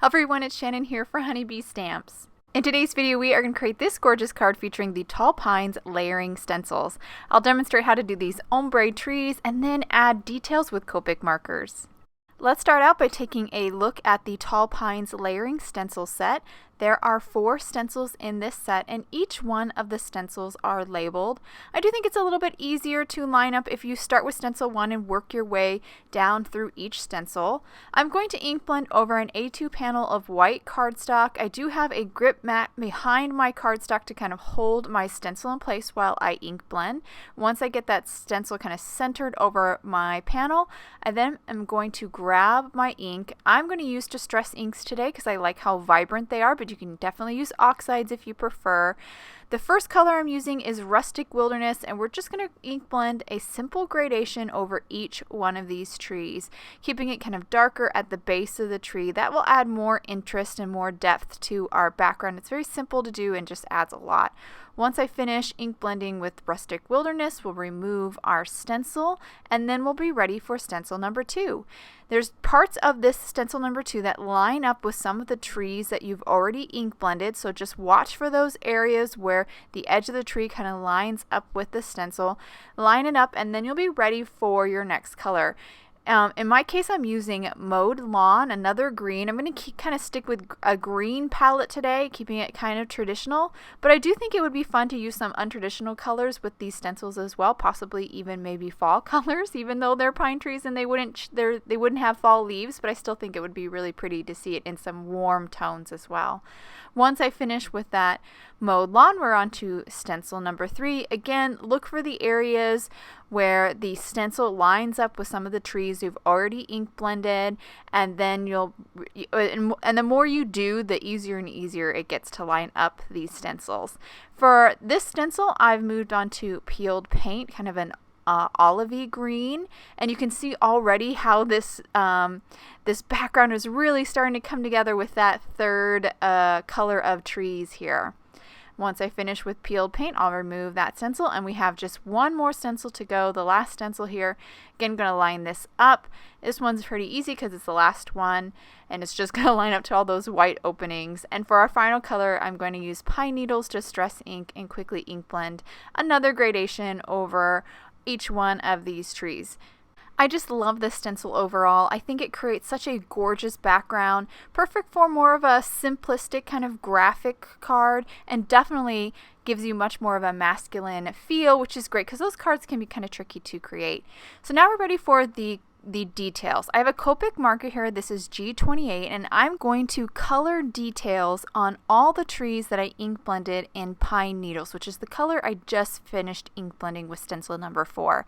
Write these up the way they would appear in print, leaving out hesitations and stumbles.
Everyone, it's Shannon here for Honeybee Stamps. In today's video, we are going to create this gorgeous card featuring the Tall Pines Layering Stencils. I'll demonstrate how to do these ombre trees and then add details with Copic markers. Let's start out by taking a look at the Tall Pines Layering Stencil set. There are 4 stencils in this set, and each one of the stencils are labeled. I do think it's a little bit easier to line up if you start with stencil 1 and work your way down through each stencil. I'm going to ink blend over an A2 panel of white cardstock. I do have a grip mat behind my cardstock to kind of hold my stencil in place while I ink blend. Once I get that stencil kind of centered over my panel, I then am going to grab my ink. I'm going to use Distress inks today because I like how vibrant they are, but you can definitely use oxides if you prefer. The first color I'm using is Rustic Wilderness, and we're just going to ink blend a simple gradation over each one of these trees, keeping it kind of darker at the base of the tree. That will add more interest and more depth to our background. It's very simple to do and just adds a lot. Once I finish ink blending with Rustic Wilderness, we'll remove our stencil, and then we'll be ready for stencil number 2. There's parts of this stencil number 2 that line up with some of the trees that you've already ink blended, so just watch for those areas where the edge of the tree kind of lines up with the stencil. Line it up, and then you'll be ready for your next color. In my case, I'm using Mowed Lawn, another green. I'm going to kind of stick with a green palette today, keeping it kind of traditional. But I do think it would be fun to use some untraditional colors with these stencils as well, possibly even maybe fall colors, even though they're pine trees and they wouldn't have fall leaves. But I still think it would be really pretty to see it in some warm tones as well. Once I finish with that Mowed Lawn, we're on to stencil number 3. Again, look for the areas where the stencil lines up with some of the trees you've already ink blended, and then and the more you do, the easier and easier it gets to line up these stencils. For this stencil, I've moved on to Peeled Paint, kind of an olivey green, and you can see already how this this background is really starting to come together with that third color of trees here. Once I finish with Peeled Paint, I'll remove that stencil, and we have just one more stencil to go, the last stencil here. Again, going to line this up. This one's pretty easy because it's the last one, and it's just going to line up to all those white openings. And for our final color, I'm going to use Pine Needles Distress ink and quickly ink blend another gradation over each one of these trees. I just love this stencil overall. I think it creates such a gorgeous background, perfect for more of a simplistic kind of graphic card, and definitely gives you much more of a masculine feel, which is great because those cards can be kind of tricky to create. So now we're ready for the details. I have a Copic marker here. This is G28, and I'm going to color details on all the trees that I ink blended in Pine Needles, which is the color I just finished ink blending with stencil number 4.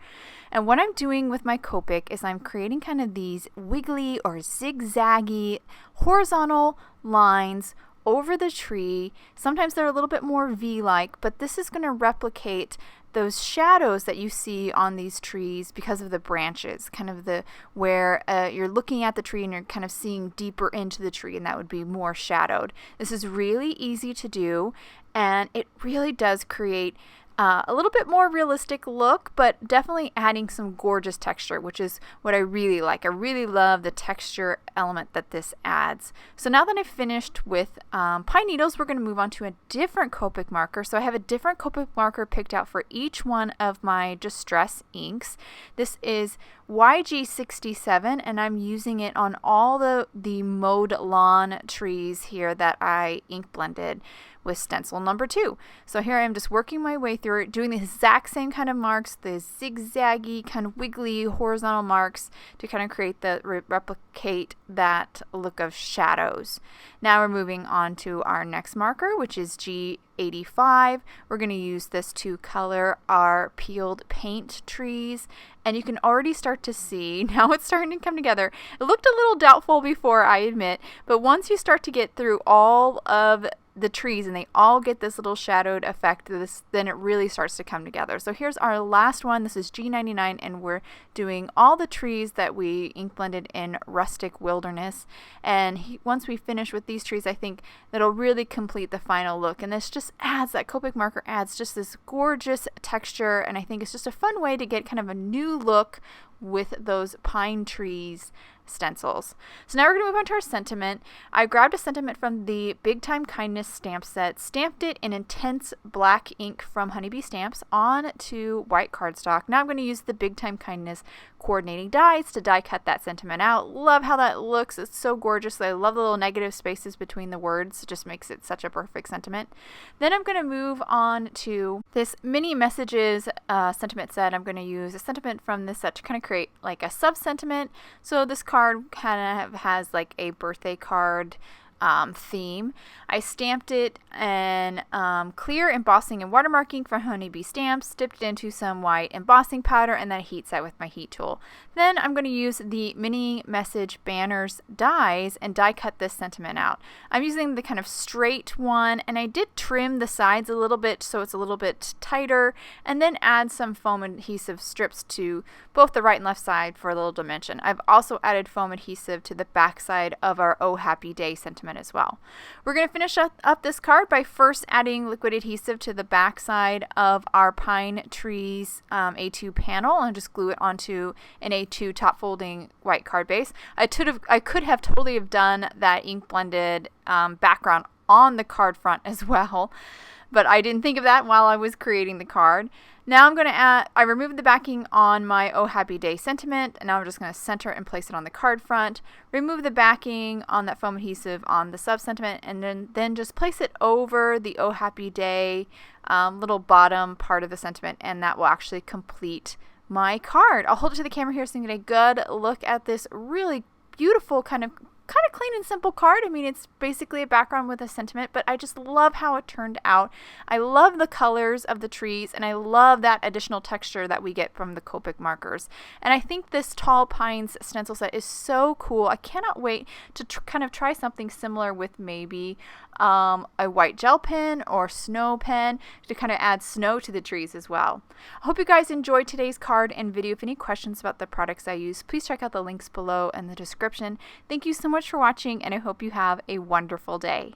And what I'm doing with my Copic is I'm creating kind of these wiggly or zigzaggy horizontal lines over the tree. Sometimes they're a little bit more V-like, but this is going to replicate those shadows that you see on these trees because of the branches, kind of where you're looking at the tree and you're kind of seeing deeper into the tree, and that would be more shadowed. This is really easy to do, and it really does create a little bit more realistic look, but definitely adding some gorgeous texture, which is what I really like. I really love the texture element that this adds. So now that I've finished with Pine Needles, we're going to move on to a different Copic marker. So I have a different Copic marker picked out for each one of my Distress inks. This is YG67, and I'm using it on all the Mowed Lawn trees here that I ink blended with stencil number 2. So here I am just working my way through it, doing the exact same kind of marks, the zigzaggy kind of wiggly horizontal marks to kind of create replicate that look of shadows. Now we're moving on to our next marker, which is G85. We're going to use this to color our Peeled Paint trees, and you can already start to see, now it's starting to come together. It looked a little doubtful before, I admit, but once you start to get through all of the trees and they all get this little shadowed effect, then it really starts to come together. So here's our last one. This is G99, and we're doing all the trees that we ink blended in Rustic Wilderness. And once we finish with these trees, I think that'll really complete the final look. And this just adds, that Copic marker adds just this gorgeous texture, and I think it's just a fun way to get kind of a new look with those pine trees stencils. So now we're going to move on to our sentiment. I grabbed a sentiment from the Big Time Kindness stamp set, stamped it in intense black ink from Honeybee Stamps onto white cardstock. Now I'm going to use the Big Time Kindness coordinating dies to die cut that sentiment out. Love how that looks. It's so gorgeous. I love the little negative spaces between the words. It just makes it such a perfect sentiment. Then I'm going to move on to this mini messages sentiment set. I'm going to use a sentiment from this set to kind of create like a sub-sentiment. So this card kind of has like a birthday card theme. I stamped it in clear embossing and watermarking from Honeybee Stamps, dipped it into some white embossing powder, and then I heat set with my heat tool. Then I'm going to use the mini message banners dies and die cut this sentiment out. I'm using the kind of straight one, and I did trim the sides a little bit so it's a little bit tighter, and then add some foam adhesive strips to both the right and left side for a little dimension. I've also added foam adhesive to the back side of our Oh Happy Day sentiment as well. We're going to finish up this card by first adding liquid adhesive to the back side of our Pine Trees A2 panel and just glue it onto an A2 top folding white card base. I could have totally have done that ink blended background on the card front as well, but I didn't think of that while I was creating the card. Now I'm going to I removed the backing on my Oh Happy Day sentiment, and now I'm just going to center and place it on the card front, remove the backing on that foam adhesive on the sub sentiment, and then just place it over the Oh Happy Day little bottom part of the sentiment, and that will actually complete my card. I'll hold it to the camera here so you can get a good look at this really beautiful kind of clean and simple card. I mean, it's basically a background with a sentiment, but I just love how it turned out. I love the colors of the trees, and I love that additional texture that we get from the Copic markers. And I think this Tall Pines stencil set is so cool. I cannot wait to kind of try something similar with maybe a white gel pen or snow pen to kind of add snow to the trees as well. I hope you guys enjoyed today's card and video. If any questions about the products I use, please check out the links below in the description. Thank you so much for watching, and I hope you have a wonderful day.